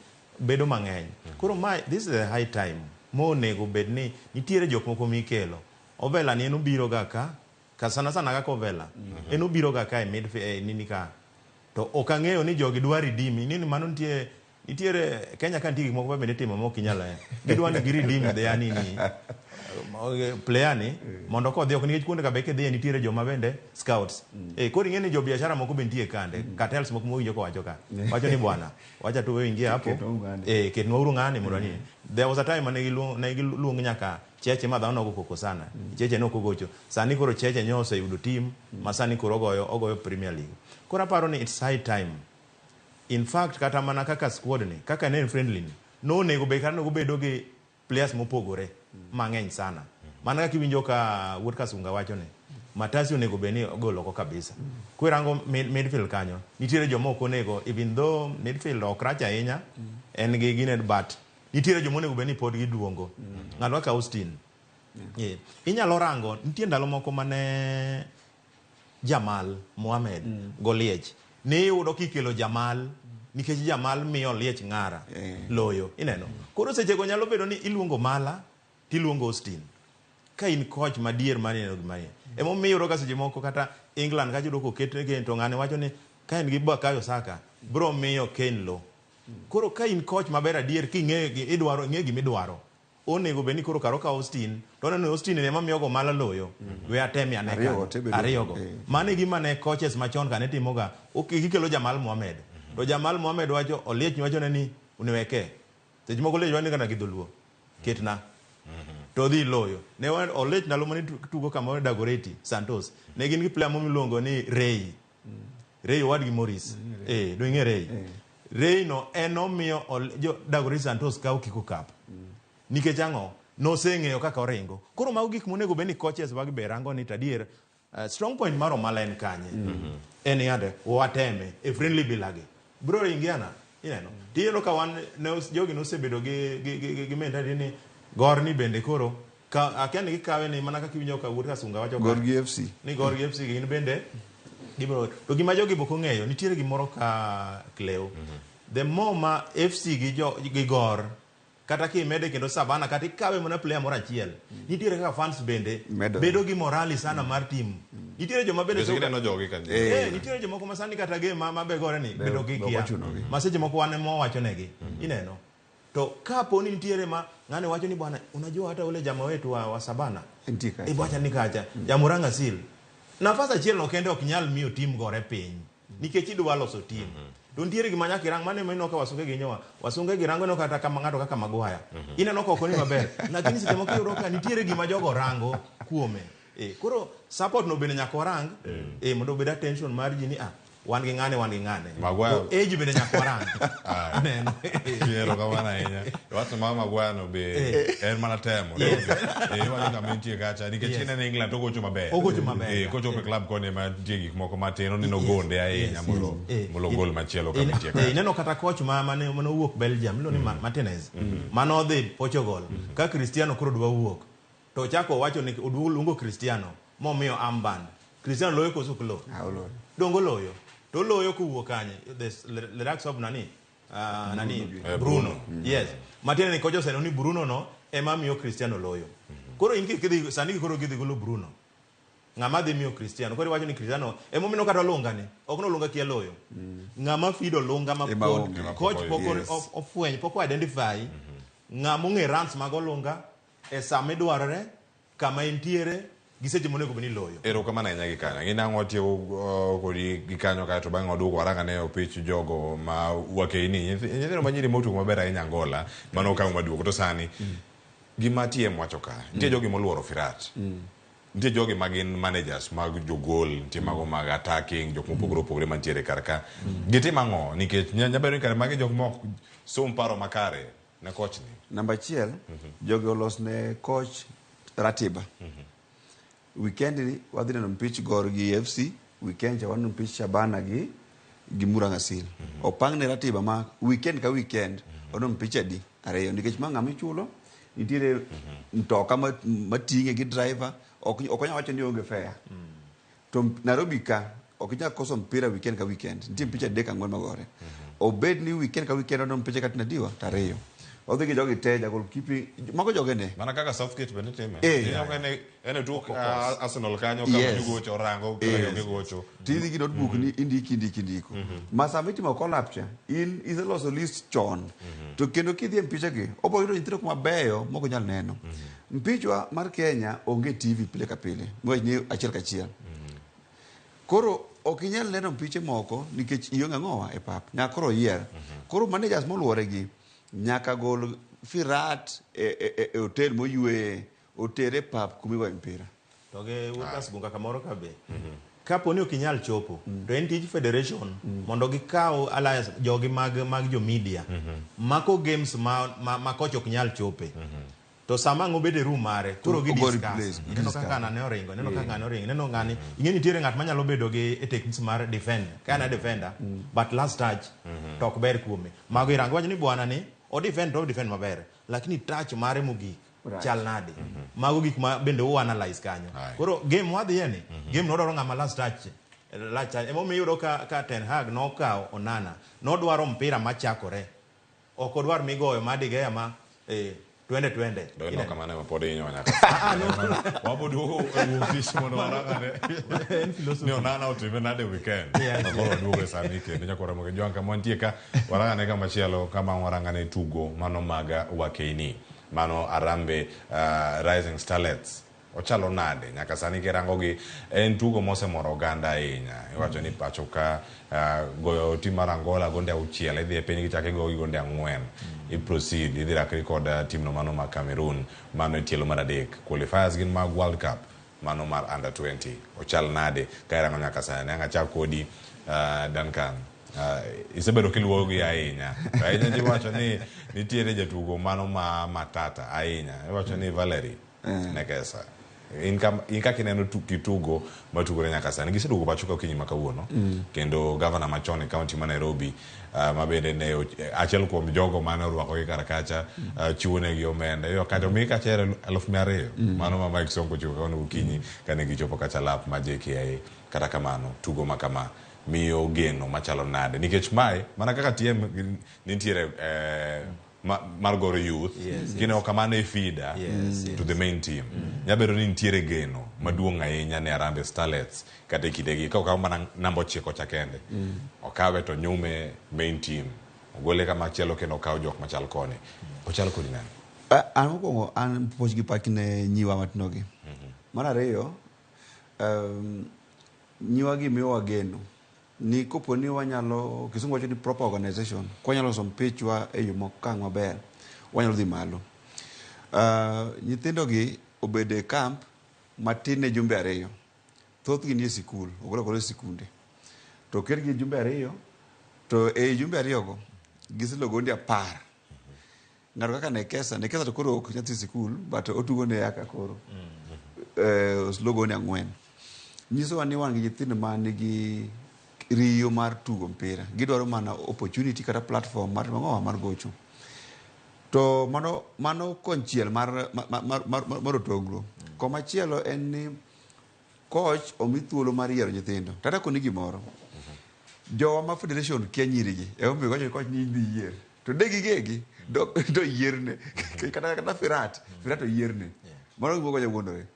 bedo mang'eny koro this is a high time monego bed ni nitiere jok moko mikelo Ovela ni en obiro ga ka sana kaka Ovela en obiro ga ka nini ka to ok ang'eyo ni jogi dwa redeem ni mano nitiere Kenya ka nitie gik moko bende timo mok inyalo gidwa ni giredeem the nini player ni mondo kodhi ok nikech kuonde ka be kidhi nitiere joma bende scouts koro ing'e ni jo biashara moko be nitie kande cartels moko mowinjo kowacho ka wacho ni bwana wacha tu ingia hapo ketnwa uru ng'ani mondo ni there was a time ne giluong nyaka Cheche ma dhano koko sana Cheche no kogocho sani koro Cheche nyose yudo team ma sani koro ogoyo Premier League koro aparo ni it's high time in fact kata mana kaka squad ni kaka ne friendly ni no nego be kana bedo gi players mopogore mang'eny sana mana kaka iwinjo ka Wuod Kasunga wacho ne Matasi onego be ni ogolo ko kabisa kwirango midfield kanyo nitiere jomoko nego even though midfield ok rach ahinya en gi gine but nitiere jomonego be ni pod giduongo ng'ato kaka Austin inyalo rango nitie ndalo moko mane Jamal Mohamed Goliech ne yudo kikelo Jamal nikech Jamal miyo Liech ng'ara loyo ineno koro seche go nyalo bedo ni iluongo Mala tiluongo Austin ka in coach madier maneno gimanye emo miyo ka seche moko kata England ka judo ko ketne to ng'ane wacho ni ka en gi Bukayo Saka bro miyo Kane lo koro ka in coach maber adier king'e gimidwaro onego be ni koro karo ka Austin to neno Austin ne mamiyo go Mala loyo we atemi ane ariyogo mane gima ne coaches machon ka ne timoga gikelo Jamal Mohamed to Jamal Mohamed wacho Oliech wacho ni uniweke seche moko Oliech wani kana gidholuo ketna to dhi loyo ne Oliech ndalo mane tugo kama Dagoretti Santos ne gin gi player miluongo ni Ray wadgi Morris do ing'e Ray no enomiyo Dagoretti Santos kawo kiko cup nikech ang'o noseng'eyo kaka oringo koro mago gik monego be ni coaches wag be rango ni tadier strong point maro Mala en kanye en yande wateme friendly bilage bro ingiana ineno tielo ka wan jogi nosebedo gi mentali ni gor ni bende koro ka akiani gikawe ni mana kaka iwinjo ka Wuod Kasunga wacho Gorgi FC ni Gorgi FC gin bende gibro to gima jogi boko ng'eyo nitiere gimoro ka Cleo the more ma FC gi gor kata kimede kendo Savana kata ikawe mana player moro achiel nitiere kaka fans bende bedo gi morali sana mar team nitiere joma bende nitiere joma kuma sani kata game ma be gore ni bedo gi kia maseche moko wane mo wacho negi ineno to kapo ni nitiere ma ng'ane wacho ni bwana unajua hata ule jamaa wetu wa Savana ibwacha nikacha ya Murang'a Seal nafasi achiel no kende ok nyal miyo team gore piny nikech idwa loso team to nitiere gima nyaka irang mane meno ka Wasunge ginyowa Wasunge girango no kata kama ng'ato kaka Maguire ineno ka ok ni maber lakini seche moko yudo ka nitiere gima jogo rango kuome koro support no bende nyaka warang mondo bed attention mar ji ni wan gi ng'ane Maguire age bende nyaka warang neno quiero kamana ahinya wacho ma Maguire no be en mana temo wani kama nitie kacha nikech en England to gocho maber kocho pe club kone ma nitie gik moko matino ni nogonde ahinya molo gol machielo kama nitie kacha ineno kata coach mane owuok Belgium lo ni Martinez mano dhi Portugal ka Cristiano koro dwa wuok to chako wacho ni luongo Cristiano momiyo armband Cristiano loyo koso klo dongo loyo to loyo kuwuok kanye the likes of Bruno yes Martinez ni kocho seno ni Bruno no ema miyo Cristiano loyo koro inki kidhi sani koro gidhi golo Bruno ng'ama dhi miyo Cristiano koro wacho ni Cristiano emo mino kata longa ni ok no longa kia loyo ng'ama fido longa ma coach poko identify ng'ama ng'e runs mag olunga e sama dwarore kama intiere giseche monego beni loyo ero kama na nyagi kanya ngina ngotie kodi gikanyo ka to bang oduko waranga ne opich jogo ma wakeini nyithino manyiri motu maber ahinya Angola mano ka maduoko to sani gima tie mwacho ka nitie jogi moluoro Firat nitie jogi magin managers mag jogol nitie mago mag attacking jok mopogore mantiere karka gitima ngo nikech nyabero kare magi jok mok som paro makare na coach ni number 1 jogi olos ne coach ratiba weekend ni wadhi neno mpich Gorgi FC weekend cha wadhi mpich Shabana gi Murang'a Seal opang ne ratiba ma weekend ka weekend wadhi mpich adi ariyo nikech ma ng'ama ichulo nitiere mtoka mating'e gi driver ok onya wacho ni onge fair to Nairobi ka ok inyal koso mpira weekend ka weekend nitie mpich adek ang'wen magore obed ni weekend ka weekend odom mpich kata nadiwa tariyo odhi gi jogi te jagol kipi mago jogene mana kaka Southgate bende time ene tuk Arsenal kanyo kama jugocho rango kama gocho tidhi gi notebook ni indiko masama itimo collapse in iseloso list chon to kendo kidhi mpicha gi obo yudo nyithindo kuma beyo moko nyal neno mpichwa mar Kenya onge TV pile ka pile ng'wech ni achiel ka achiel koro ok inyal neno mpiche moko nikech ionge ng'owa e pap nyaka koro yier koro managers moluore gi nyaka gol Firat e hotel moywe otere pap kumigo mpira to ge Lucas Bunga kamoro kabe kapo ni ok inyal chopo to en tij federation mondo gikaw alliance jogi mag jo media mako games ma coach ok nyal chope to sama ngobede room mare kuro gi discuss neno kaka ne oringo neno ngani ingeni tiere ngat manyalo bedo gi e techniques mar defend kana defender but last touch to ok ber kuome mago irango wachni bwana ni o defend maber lakini touch mare mogik chal nade mago gik ma bende o analyze kanyo koro game wadhi yene game nodoro ngama last touch emo miyudo ka Ten Hag nokawo Onana nodwaro mpira machakore ok odwar migoyo madigeya ma twende ino kama ne mapod inyo nyaka waboduogo office mondo warangane ni Onana otime nade weekend akoro duogo sani kendo nyakora moge jwanka montie ka warangane kama chielo kama warangane tugo mano maga wakeini mano Arambe Rising Starlets ochalo nade nyaka sani kirango gi en tugo mosemoro oganda ahinya iwacho ni pacho ka goyo tim mar Angola gonde auchiel idhi e piny gichake gogi gonde ang'wen i proceed idhi rakri kod tim no mano ma Cameroon mano tielo mar adek qualifiers gin mag World Cup mano mar under 20 ochal nade ka irango nyaka sani anga chak kodi Duncan isebedo kiluwo gi ahinya ahinya jiwacho ni nitiere jatugo mano ma matata ahinya iwacho ni Valerie Nekesa in kaka ineno kitugo matugore nyaka sani giseduogo pacho ka okinyi makawuono kendo governor machon e county ma Nairobi mabende ne achiel kuom jogo mane orwako gi karakacha chiwone gi omenda yo kata mi ka chere 200,000 mano ma Mike Sonko chiwo kawuono okinyi kane gichopo kacha lap ma JKIA kata kamano tugo makama miyo geno machalo nade nikech mae mana kaka TM nitiere mar goro youth gino kamano e feeder to the main team nyabedo ni nitiere geno maduong' ahinya ne Harambee Starlets kata kidegi ka okaw mana namba 9 chakende okawe to nyume main team ogole kama chielo kendo okaw jok machal kone ochal kodi nani an mokwongo an poch gi pak ne nyiwa matinogi mar ariyo nyiwa gi miyowa geno ni kopo ni wanyalo kisungu wacho ni proper organization kwanyalo som pichwa e yo mokang' maber wanyalo dhi malo nyithindo gi obede camp matin ne jumbe ariyo thoth gi nie sikul ogolo sikunde to ker gi jumbe ariyo to e jumbe ariyo go gisilogo ndia par ngaro kaka Nekesa to koro ok nyathi sikul but otugo ne aka koro slogo ne ang'wen nyiso wa ni wan gi nyithindo ma nigi riyo mar tugo mpira gidwaro mana opportunity kata platform mar ng'owa mar gocho to mano konchiel mar otonglo komachielo en ni coach omi thuolo mar yiero nyithindo tata koni gimoro jowa ma federation kia nyirigi omiyo coach ni dhi yier to degigegi do yierne kata Firat oyierne mano gimogo jawuondore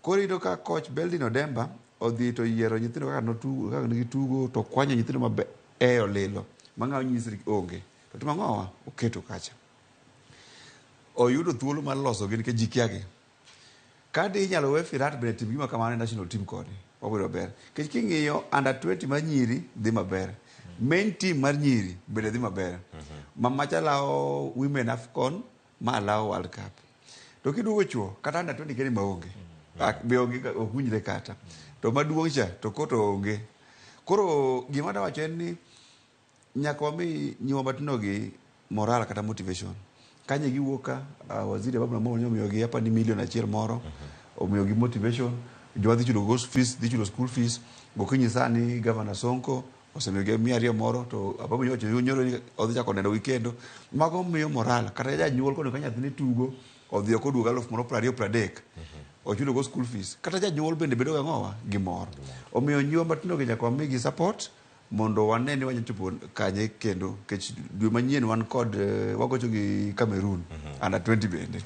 koro iyudo ka coach Beldin Odemba odhi to yiero nyithindo kaka notugo kaka nigi tugo to kwanyo nyithindo mabe olilo mang'awo nyisri onge to tuma ng'owa oketo kacha oyudo thuolo mar loso gi nikech jikiagi kadi inyalo we Firat bende tim gima kamano national team kode wabedo ber nikech king'iyo under 20 mar nyiri dhi maber main team mar nyiri bende dhi maber mamachalawo women AFCON ma alawo World Cup to kiduogo chuo kata under 20 keni maonge be onge okunjre kata to maduong' cha to koto onge koro gima dawacho en ni nyaka wami nyiwa matino gi moral kata motivation kanye giwuoka waziri Babu Namolo omiyogi hapa ni $1,000,000 moro omiyogi motivation joma dhi chulo school fees gokinyi sani governor Sonko osemiyogi 200 moro to Babu nyoro ni odhi chako neno weekend mago miyo moral kata janyuol kono ka nyathine tugo odhi okoduogo 20 moro 20-30 ochulo go school fees kata janyuol bende bedo ga ng'owa gimor omiyo nyuwa matindo gi nyaka wamigi support mondo wane ni wanyachopo kanye kendo kech dwe manyien wan kod wagocho gi Cameroon under 20 bende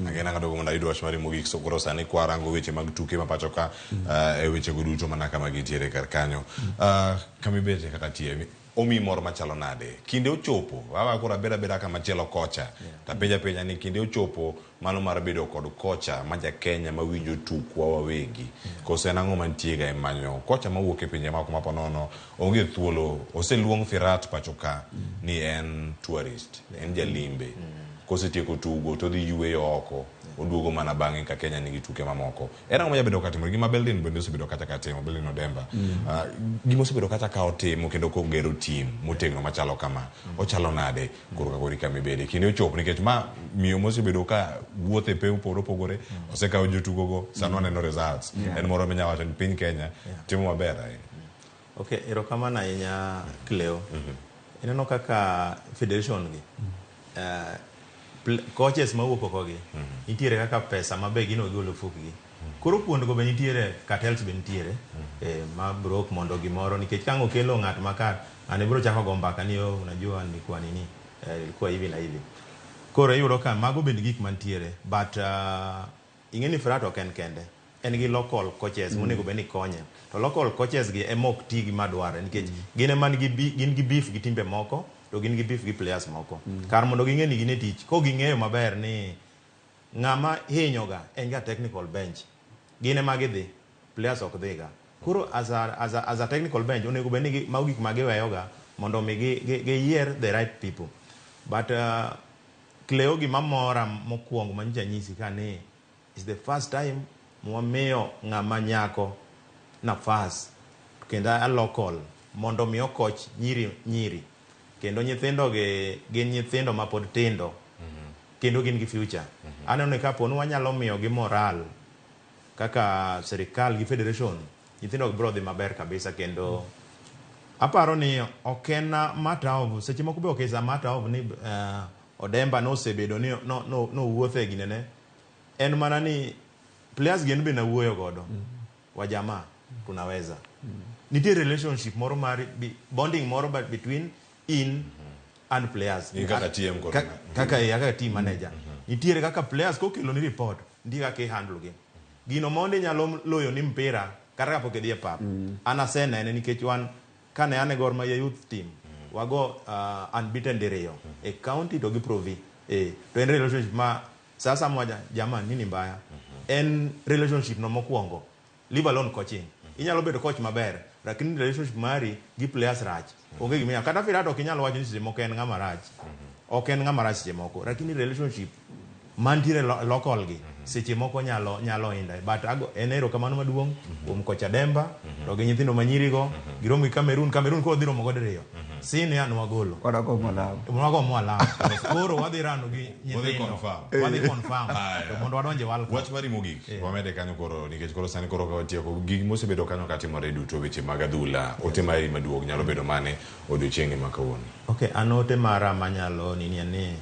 agena ngado go mondo idwa shmari mogik so koro sani kwarango weche mag tuke mapacho ka e weche go duto mana kama gitiere kar kanyo kamibete kaka tie omi mor machalo nade kinde ochopo wawa kura beda kama chelo kocha tapenja ni kinde ochopo mano mar bedo kod kocha maja Kenya mawinjo tukwa wawegi kose nango mantiega e manyo kocha mawuok e pinje mako maponono onge thuolo oseluong Firat pachoka ni en tourist en jalimbe kose tieko tugo to dhi yueyo oko oduogo mana bang'e ka Kenya nigi tuke mamoko era ngoja bedo katimo gima Beldin bende osebedo kata katimo Beldin Odemba gima osebedo kata ka otimo kendo kogero team motegno machalo kama ochalo nade koro ka gori kamibede kinde ochopo nikech ma miyo mosebedo ka wuothe pe opogore osekawo jotugo go sano neno results en moro menya wacho ni piny Kenya timo maber okay erokamano ahinya Cleo ineno kaka federation gi coaches mawuok oko gi nitiere kaka pesa mabe gino golo fukgi koro kuond go be nitiere cartels be nitiere ma brok mondo gimoro nikech kango kelo ng'at makar ane bro chako go mbaka ni unajua ni kwa nini ilikuwa hivi na hivi koro yudo ka mago be gik mantiere but ingeni Firat ok en kende en gi local coaches monego be ni konye to local coaches gi emok tigi madware nikech gin man gi beef gi timbe moko to gin gi beef gi players moko kar mondo ging'e ni gine tich ko ging'eyo maber ni ng'ama hinyoga en ga technical bench gine magidhi players ok dhiga koro as a technical bench onego be ni magik magiweyoga mondo mi gi year the right people but Cleo gi mamora mokwongo manyicha nyisi ka ni is the first time mwamiyo ng'ama nyako nafas kendo a local mondo mi coach nyiri kendo nyithindo ge gin nyithindo ma pod tindo kendo gin gi future aneno ka ponu wanyalo miyo gi moral kaka serikal gi federation nyithindo bro dhi maber kabisa kendo aparo ni okena matter of seche moko be okesa matter of ni Odemba no sebedo ni no wuothe ginene en mana ni players gin be na wuoyo godo wa jamaa tunaweza nitie relationship moro mari bonding moro between in and players kaka TM kaka team manager nitiere kaka players kokelo ni report ndiga ke handle gi gino monde nyalo loyo ni mpira kata kapok edhi e pap ana sena ene nikech wan kane ane Gor Mahia youth team wago unbeaten diriyo e county to gi provi to en relationship ma sasa moja jamani nini mbaya en relationship no mokwongo leave alone coaching inyalo bedo coach maber lakini relationship mari gi players rach onge gimiya kata Firat ok inyalo wacho ni seche moko en ng'ama rach ok en ng'ama rach seche moko lakini relationship mantiere local gi seche moko nyalo inda but en erokamano maduong' kuom kocha Demba to gi nyithindo manyiri go giromo gi Cameroon ko dhi romo go diriyo sini an wagolo wadago mwala koro wadhi rano gi nyithindo wadhi confirm to mondo wadonje World Cup wach mari mogik wamede kanyo koro nikech koro sani koro kawatieko gik mosebedo kanyo katimore duto weche mag adhula ote mari maduong' nyalo bedo mane odiochieng'ni ma kawuono okay an ote mara manyalo ni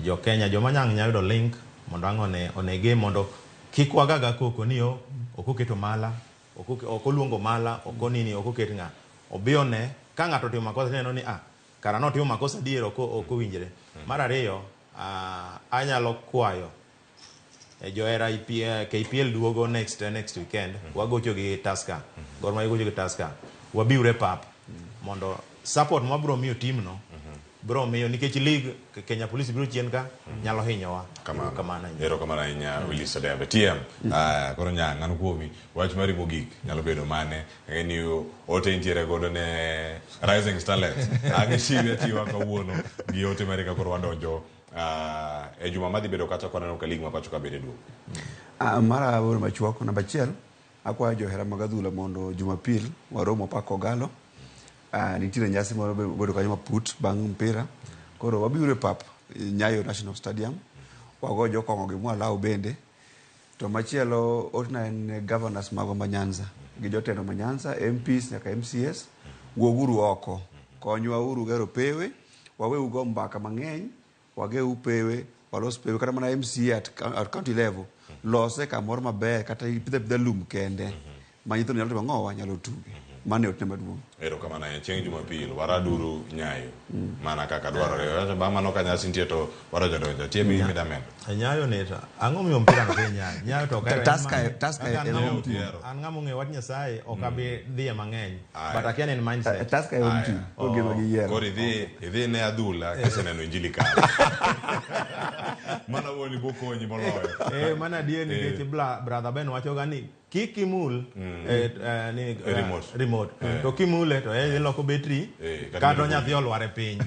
jo Kenya joma nyalo yudo link mondo onege mondo kik wagaga koko ni ok oketo mala ok oluongo mala ok nini ok oket ng'a obione ka ng'ato timo makosa neno ni kara no timo makosa dier ok owinjre mar ariyo anyalo kwayo johera KPL duogo next weekend wagocho gi Tusker Gor Mahia gocho gi Tusker wabiure pap mondo support mabro miyo team no bro miyo nikech league Kenya Police biro chien ka nyalo hinyowa kamano erokamano ahinya Willis Odemba TM koro ng'ano kuomi wach mari mogik nyalo bedo mane ni ote intiere godo ne Rising Starlets agisiwe tiwa kawuono gi ote mari ka koro wadonjo e juma madhi bedo kata kwaneno ka league mapacho ka bede duogo mara boro machuok namba 1 akwayo johera mag adhula mondo Jumapil waromo pa Kogalo nitiere nyasi moro bedo kanyo maput bang' mpira koro wabiure pap Nyayo National Stadium wago jokong'o gi Mwalao bende to machielo otna en governors mago Manyanza gi jotelo Manyanza MPs nyaka MCS wuoguru oko konywa uru gero pewe waweu go mbaka mang'eny wageu pewe walos pewe kata mana MCA at county level lose kamoro maber kata ipidhe lum kende ma nyithindo nyalo timo ng'owa nyalo tuge. Mano otne maduong'. Erokamano ahinya. Chieng' Jumapil waraduru Nyayo mana kaka dwarore. Bang' mano ka nyasi nitie to waraja donjo. Tie bi midamedo. Nyayo ni to ang'o miyo mpira no dhi Nyayo? Nyayo to ka Taska an ng'amo ng'eyo wach Nyasaye ok abi dhiye mang'eny. But akia en mindset. Taska en ti. Ogeno gi yiero. Koro idhi ne adhula kiseneno injili kale. Mana woni bokonyi moloyo. Mana die nikech brother Ben wacho ga ni kik imul ni remote to kimule to iloko betri kata nyathi olware piny.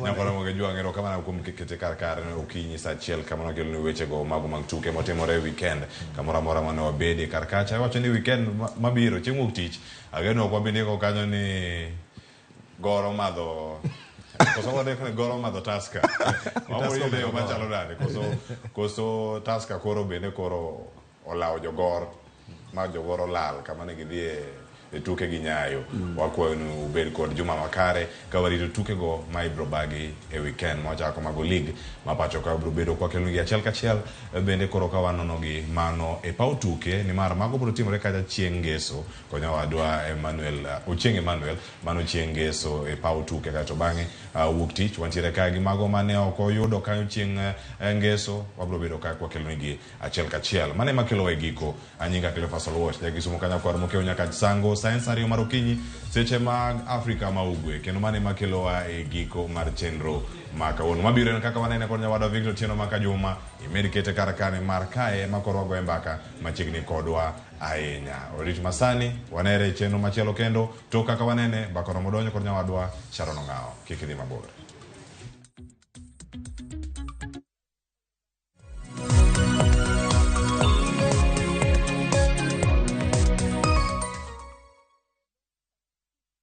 Nyakoro moge jwa ngero kama na kuom kete kar okinyi sa achiel kama na kelni weche go mago mag tuke motimore weekend kamoro amora mane wabedi kar kacha. Wacho ni weekend mabiro chieng' wuok tich ageno ok wabedi ko kanyo ni goro madho koso wade kone goro madho Taska mamoyo leo machalo nade koso Taska koro bende koro olawo jogor ma jogor olal kama ne gidhie e tuke gi Nyayo. Wakwayo ni ubed kod juma makare ka warito tuke go ma ibro bagi e weekend machako mago league ma pacho ka bro bedo kwa kelgi achiel kachiel bende koro ka wanono gi mano e pau tuke ni mar mago bro timore kacha chieng' ngeso konya wadwa Emmanuel mano chieng' ngeso e pau tuke kato bang'e wuok tich wantiere ka gi mago mane ok oyudo kanyo chieng' ngeso wabro bedo ka kwa kelgi achiel kachiel mane makelo e giko anyinga Cleophas Oluoch jagisumo kanya kwar mokeo nyaka sango Science ariyo mar okinyi seche mag Afrika ma ugwe kendo mane makelowa e giko mar chenro ma kawuono mabiro en kaka wanene kod nyawadwa Victor Tieno Maka Juma imed kete kar kane mar kae makoro wagoye mbaka machiegni kodwa ahinya. Orit masani wanere chenro machielo kendo to kaka wanene mbaka romo donjo kod nyawadwa Sharon Ong'ao. Kik idhi mabor.